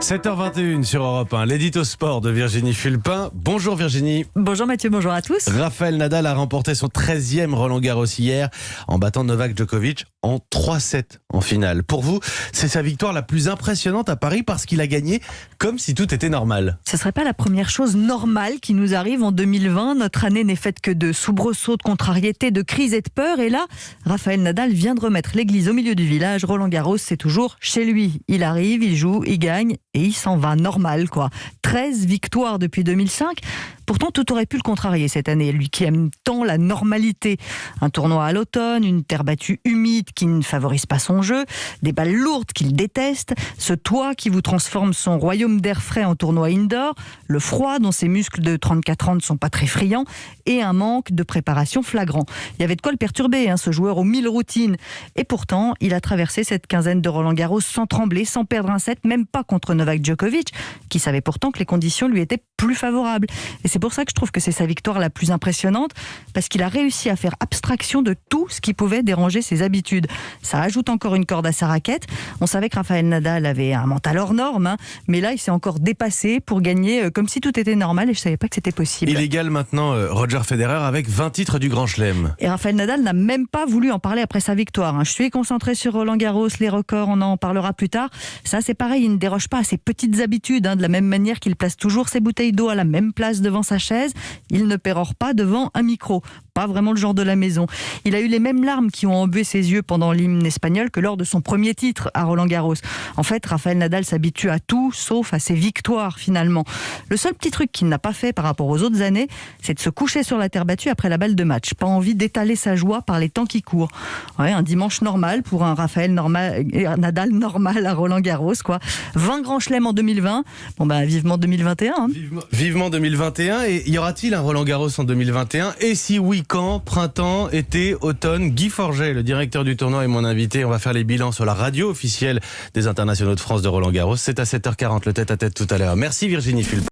7h21 sur Europe 1, l'édito sport de Virginie Fulpin. Bonjour Virginie. Bonjour Mathieu, bonjour à tous. Rafael Nadal a remporté son 13e Roland-Garros hier en battant Novak Djokovic en 3-7 en finale. Pour vous, c'est sa victoire la plus impressionnante à Paris parce qu'il a gagné comme si tout était normal. Ce serait pas la première chose normale qui nous arrive en 2020. Notre année n'est faite que de soubresauts, de contrariétés, de crises et de peurs. Et là, Rafael Nadal vient de remettre l'église au milieu du village. Roland-Garros, c'est toujours chez lui. Il arrive, il joue, il gagne et il s'en va normal, quoi. 13 victoires depuis 2005. Pourtant, tout aurait pu le contrarier cette année, lui qui aime tant la normalité. Un tournoi à l'automne, une terre battue humide qui ne favorise pas son jeu, des balles lourdes qu'il déteste, ce toit qui vous transforme son royaume d'air frais en tournoi indoor, le froid dont ses muscles de 34 ans ne sont pas très friands, et un manque de préparation flagrant. Il y avait de quoi le perturber, ce joueur aux 1000 routines. Et pourtant, il a traversé cette quinzaine de Roland-Garros sans trembler, sans perdre un set, même pas contre Novak Djokovic, qui savait pourtant que les conditions lui étaient plus favorables. Et c'est pour ça que je trouve que c'est sa victoire la plus impressionnante, parce qu'il a réussi à faire abstraction de tout ce qui pouvait déranger ses habitudes. Ça ajoute encore une corde à sa raquette. On savait que Rafael Nadal avait un mental hors norme, mais là il s'est encore dépassé pour gagner comme si tout était normal, et je savais pas que c'était possible. Il égale maintenant Roger Federer avec 20 titres du Grand Chelem. Et Rafael Nadal n'a même pas voulu en parler après sa victoire. Je suis concentré sur Roland-Garros, les records, on en parlera plus tard. Ça c'est pareil, il ne déroge pas à ses petites habitudes, de la même manière qu'il place toujours ses bouteilles d'eau à la même place devant sa chaise. Il ne pérore pas devant un micro. Pas vraiment le genre de la maison. Il a eu les mêmes larmes qui ont embué ses yeux pendant l'hymne espagnol que lors de son premier titre à Roland-Garros. En fait, Rafael Nadal s'habitue à tout, sauf à ses victoires finalement. Le seul petit truc qu'il n'a pas fait par rapport aux autres années, c'est de se coucher sur la terre battue après la balle de match. Pas envie d'étaler sa joie par les temps qui courent. Ouais, un dimanche normal pour un Nadal normal à Roland-Garros, quoi. 20 grands chelems en 2020. Vivement 2021. Vivement 2021. Et y aura-t-il un Roland-Garros en 2021? Et si oui, quand? Printemps, été, automne? Guy Forget, le directeur du tournoi, est mon invité. On va faire les bilans sur la radio officielle des internationaux de France de Roland-Garros. C'est à 7h40, le tête-à-tête tout à l'heure. Merci Virginie Fulpin.